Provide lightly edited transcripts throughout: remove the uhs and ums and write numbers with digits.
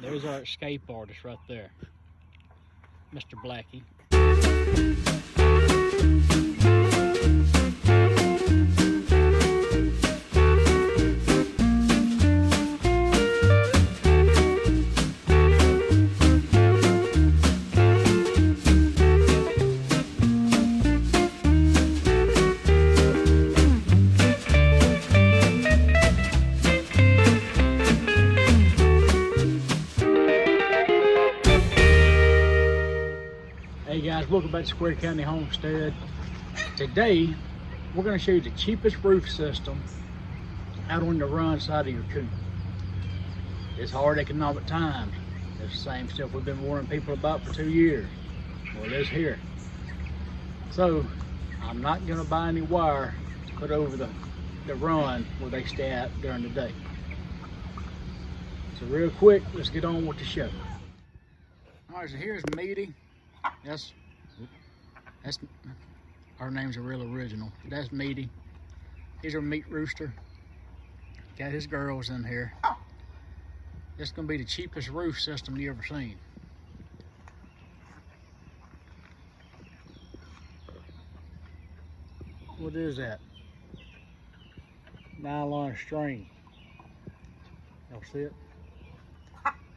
There's our escape artist right there, Mr. Blackie. Hey guys, welcome back to Square County Homestead. Today, we're going to show you the cheapest roof system out on the run side of your coop. It's hard economic times. It's the same stuff we've been warning people about for 2 years. Well, it is here. So, I'm not going to buy any wire to put over the run where they stay at during the day. So real quick, let's get on with the show. Alright, so here's Meaty. That's our names are real original. That's Meaty. He's our meat rooster. Got his girls in here. This is gonna be the cheapest roof system you ever seen. What is that? Nylon string. Y'all see it?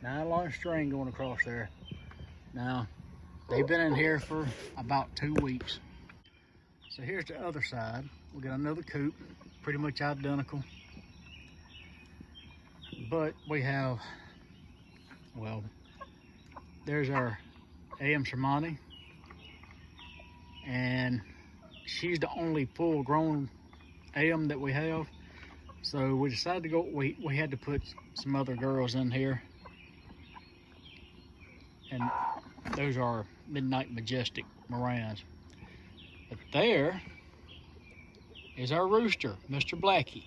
Nylon string going across there. Now, they've been in here for about 2 weeks. So here's the other side. We got another coop, pretty much identical. But we have, well, there's our A.M. Shermani. And she's the only full grown A.M. that we have. So we decided to go, we had to put some other girls in here. And those are Midnight Majestic Morans. But there is our rooster, Mr. Blackie.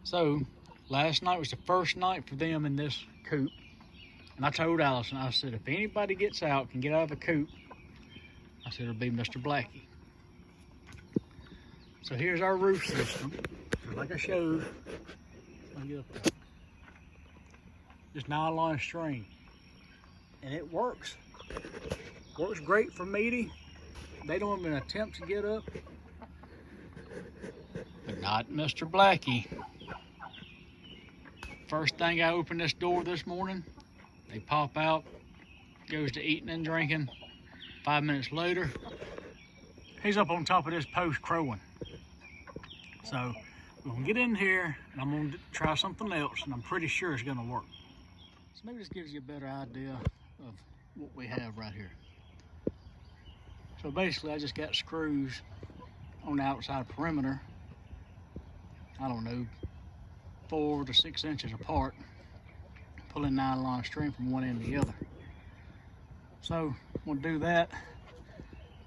So last night was the first night for them in this coop. And I told Allison, I said, if anybody gets out, can get out of the coop, I said, it'll be Mr. Blackie. So here's our roof system. Like I showed, let me get up there. Just nylon string. And it works. Works great for Meaty. They don't even attempt to get up. But not Mr. Blackie. First thing I open this door this morning, they pop out, goes to eating and drinking. 5 minutes later, he's up on top of this post crowing. So we're gonna get in here and I'm gonna try something else and I'm pretty sure it's gonna work. So maybe this gives you a better idea of what we have right here. So basically I just got screws on the outside perimeter, I don't know, 4 to 6 inches apart, pulling nylon string from one end to the other. So we'll do that,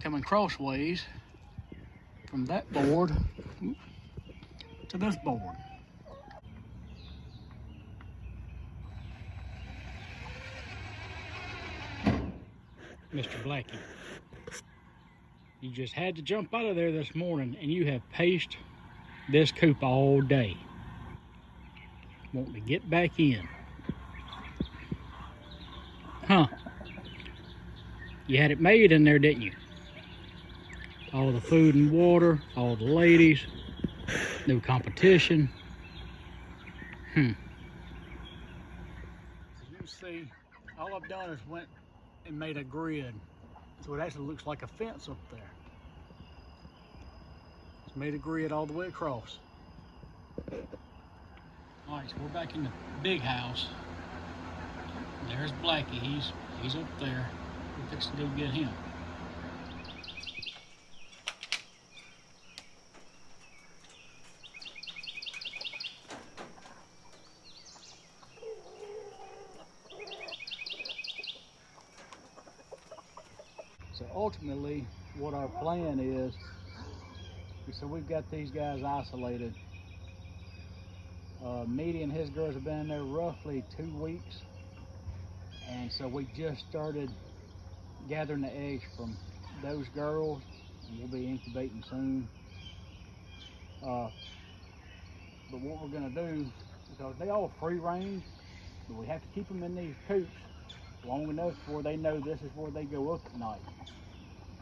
coming crossways from that board to this board. Mr. Blackie, you just had to jump out of there this morning and you have paced this coop all day. Want to get back in. Huh. You had it made in there, didn't you? All the food and water, all the ladies, no competition. As you can see, all I've done is went and made a grid. So it actually looks like a fence up there. Just made a grid all the way across. All right, so we're back in the big house. There's Blackie, he's up there. We're fixing to go get him. So ultimately, what our plan is, so we've got these guys isolated. Meaty and his girls have been in there roughly 2 weeks. And so we just started gathering the eggs from those girls. And we'll be incubating soon. But what we're gonna do, because they all free range, but we have to keep them in these coops long enough where they know this is where they go up at night.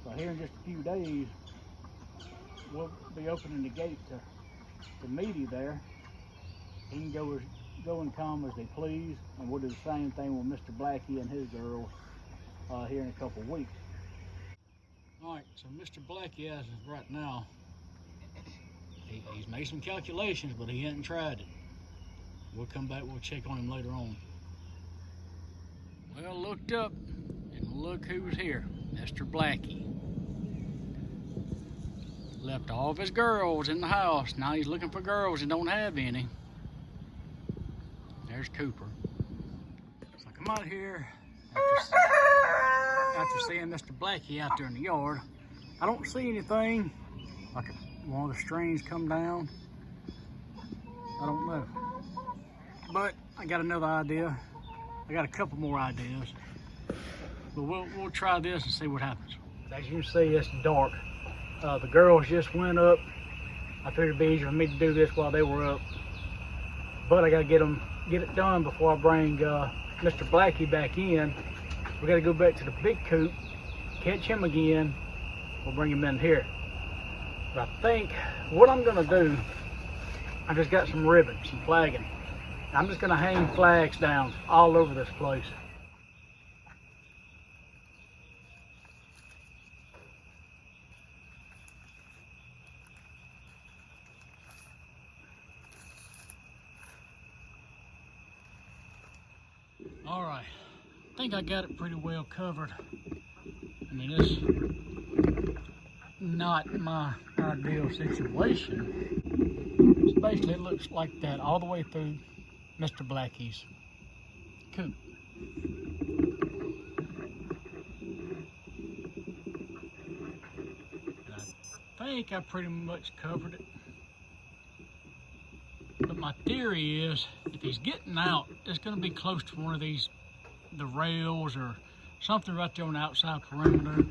So here in just a few days, we'll be opening the gate to Meaty there. He can go and come as they please, and we'll do the same thing with Mr. Blackie and his girls here in a couple of weeks. All right, so Mr. Blackie, as of right now, he's made some calculations, but he hasn't tried it. We'll come back, we'll check on him later on. Well, looked up, and look who's here, Mr. Blackie. Left all of his girls in the house. Now he's looking for girls and don't have any. There's Cooper. So I come out here after seeing Mr. Blackie out there in the yard. I don't see anything, like one of the strings come down. I don't know. But I got another idea. I got a couple more ideas. But we'll try this and see what happens. As you can see, it's dark. The girls just went up. I figured it'd be easier for me to do this while they were up. But I gotta get it done before I bring Mr. Blackie back in. We gotta go back to the big coop, catch him again. We'll bring him in here. But I think what I'm gonna do, I just got some ribbon, some flagging. I'm just gonna hang flags down all over this place. All right, I think I got it pretty well covered. I mean, it's not my ideal situation. It's basically, it looks like that all the way through Mr. Blackie's coop. I think I pretty much covered it. But my theory is, if he's getting out, it's going to be close to one of these, the rails or something right there on the outside perimeter.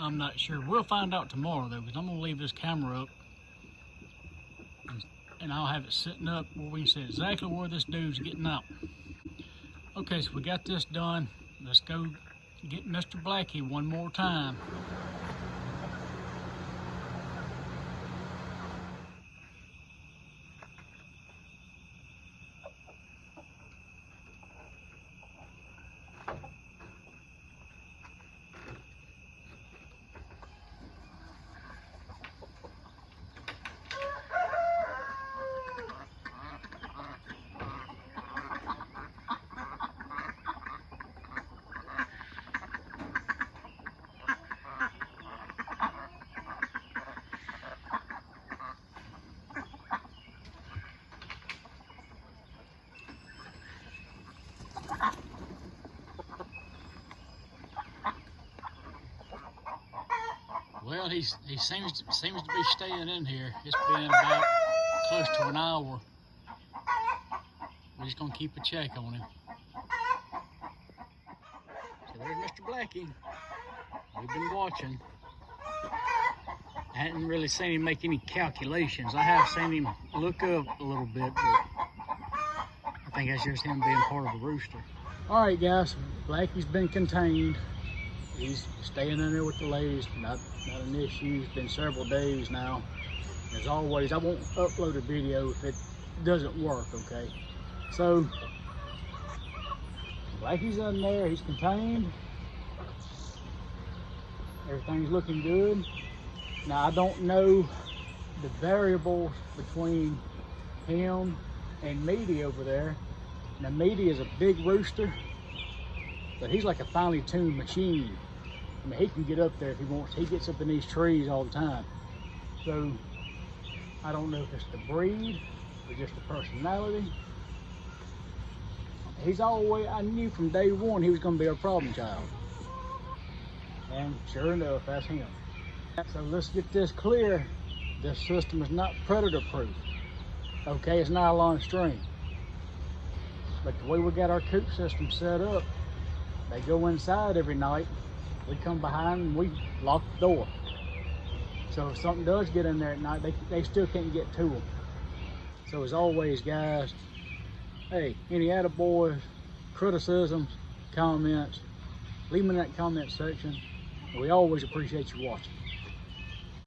I'm not sure. We'll find out tomorrow though, because I'm going to leave this camera up and I'll have it sitting up where we can see exactly where this dude's getting out. Okay, so we got this done. Let's go get Mr. Blackie one more time. Well, he seems to be staying in here. It's been about close to an hour. We're just gonna keep a check on him. So there's Mr. Blackie. We've been watching. I hadn't really seen him make any calculations. I have seen him look up a little bit, but I think that's just him being part of the rooster. All right, guys, Blackie's been contained. He's staying in there with the ladies, not an issue. It's been several days now. As always, I won't upload a video if it doesn't work, okay? So, Blackie's in there, he's contained. Everything's looking good. Now, I don't know the variables between him and Meaty over there. Now, Meaty is a big rooster, but he's like a finely tuned machine. I mean, he can get up there if he wants. He gets up in these trees all the time. So, I don't know if it's the breed or just the personality. He's always, I knew from day one he was going to be our problem child. And sure enough, that's him. So let's get this clear. This system is not predator proof. Okay, it's nylon string. But the way we got our coop system set up, they go inside every night. We come behind and we lock the door. So if something does get in there at night, they still can't get to them. So as always, guys, hey, any attaboys, criticisms, comments, leave them in that comment section. We always appreciate you watching.